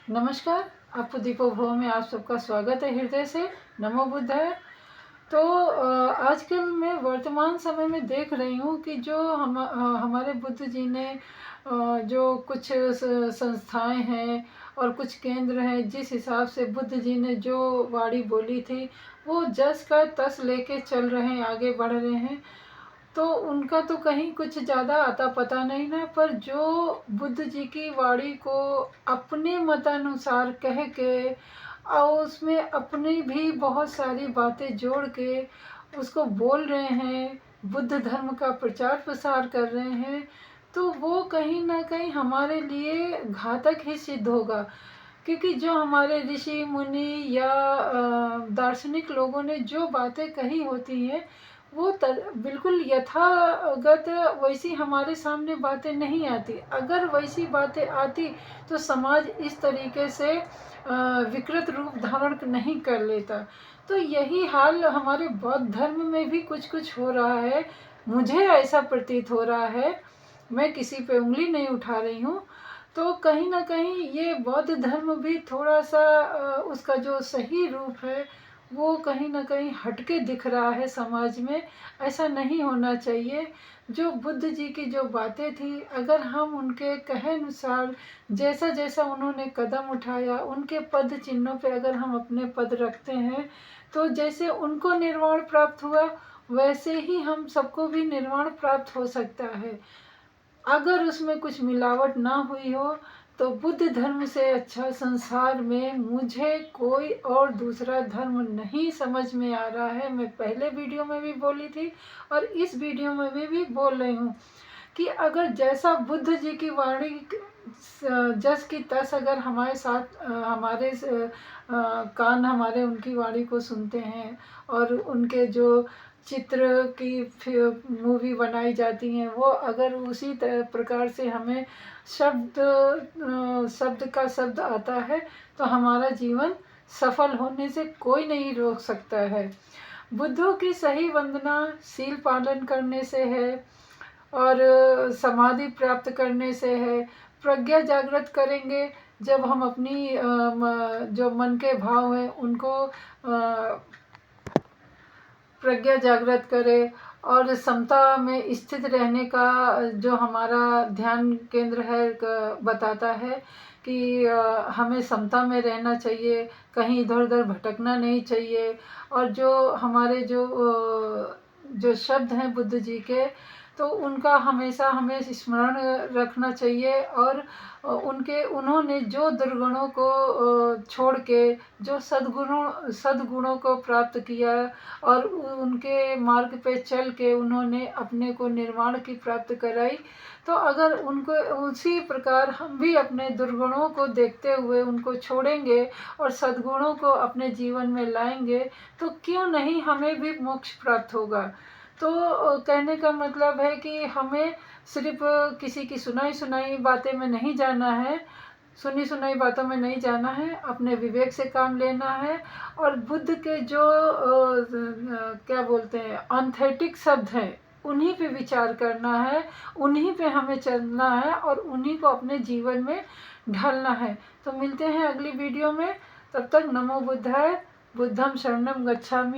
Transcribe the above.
नमस्कार, आपको दीपो भव में आप सबका स्वागत है हृदय से। नमो बुद्धाय। तो आजकल मैं वर्तमान समय में देख रही हूँ कि जो हमारे बुद्ध जी ने जो कुछ संस्थाएं हैं और कुछ केंद्र हैं, जिस हिसाब से बुद्ध जी ने जो वाणी बोली थी वो जस का तस लेके चल रहे हैं, आगे बढ़ रहे हैं। तो उनका तो कहीं कुछ ज़्यादा आता पता नहीं ना, पर जो बुद्ध जी की वाणी को अपने मतानुसार कह के और उसमें अपनी भी बहुत सारी बातें जोड़ के उसको बोल रहे हैं, बुद्ध धर्म का प्रचार प्रसार कर रहे हैं, तो वो कहीं ना कहीं हमारे लिए घातक ही सिद्ध होगा। क्योंकि जो हमारे ऋषि मुनि या दार्शनिक लोगों ने जो बातें कही होती हैं वो बिल्कुल यथागत वैसी हमारे सामने बातें नहीं आती। अगर वैसी बातें आती तो समाज इस तरीके से विकृत रूप धारण नहीं कर लेता। तो यही हाल हमारे बौद्ध धर्म में भी कुछ कुछ हो रहा है, मुझे ऐसा प्रतीत हो रहा है। मैं किसी पे उंगली नहीं उठा रही हूँ। तो कहीं ना कहीं ये बौद्ध धर्म भी थोड़ा सा उसका जो सही रूप है वो कहीं ना कहीं हटके दिख रहा है समाज में। ऐसा नहीं होना चाहिए। जो बुद्ध जी की जो बातें थी, अगर हम उनके कहे अनुसार जैसा जैसा उन्होंने कदम उठाया, उनके पद चिन्हों पे अगर हम अपने पद रखते हैं, तो जैसे उनको निर्वाण प्राप्त हुआ वैसे ही हम सबको भी निर्वाण प्राप्त हो सकता है। अगर उसमें कुछ मिलावट ना हुई हो तो बुद्ध धर्म से अच्छा संसार में मुझे कोई और दूसरा धर्म नहीं समझ में आ रहा है। मैं पहले वीडियो में भी बोली थी और इस वीडियो में भी बोल रही हूँ कि अगर जैसा बुद्ध जी की वाणी जस की तस अगर हमारे साथ हमारे कान हमारे उनकी वाणी को सुनते हैं और उनके जो चित्र की मूवी बनाई जाती हैं वो अगर उसी प्रकार से हमें शब्द का शब्द आता है तो हमारा जीवन सफल होने से कोई नहीं रोक सकता है। बुद्धों की सही वंदना शील पालन करने से है और समाधि प्राप्त करने से है। प्रज्ञा जागृत करेंगे जब हम अपनी जो मन के भाव हैं उनको प्रज्ञा जागृत करें और समता में स्थित रहने का जो हमारा ध्यान केंद्र है बताता है कि हमें समता में रहना चाहिए, कहीं इधर उधर भटकना नहीं चाहिए। और जो हमारे जो शब्द हैं बुद्ध जी के, तो उनका हमेशा हमें स्मरण रखना चाहिए। और उन्होंने जो दुर्गुणों को छोड़ के जो सद्गुणों को प्राप्त किया और उनके मार्ग पे चल के उन्होंने अपने को निर्वाण की प्राप्त कराई, तो अगर उनको उसी प्रकार हम भी अपने दुर्गुणों को देखते हुए उनको छोड़ेंगे और सद्गुणों को अपने जीवन में लाएंगे तो क्यों नहीं हमें भी मोक्ष प्राप्त होगा। तो कहने का मतलब है कि हमें सिर्फ किसी की सुनाई सुनाई बातें में नहीं जाना है, सुनी सुनाई बातों में नहीं जाना है, अपने विवेक से काम लेना है। और बुद्ध के जो क्या बोलते हैं ऑथेंटिक शब्द हैं उन्हीं पे विचार करना है, उन्हीं पे हमें चलना है और उन्हीं को अपने जीवन में ढालना है। तो मिलते हैं अगली वीडियो में, तब तक नमो बुद्धाय। बुद्धम शरणम गच्छामि।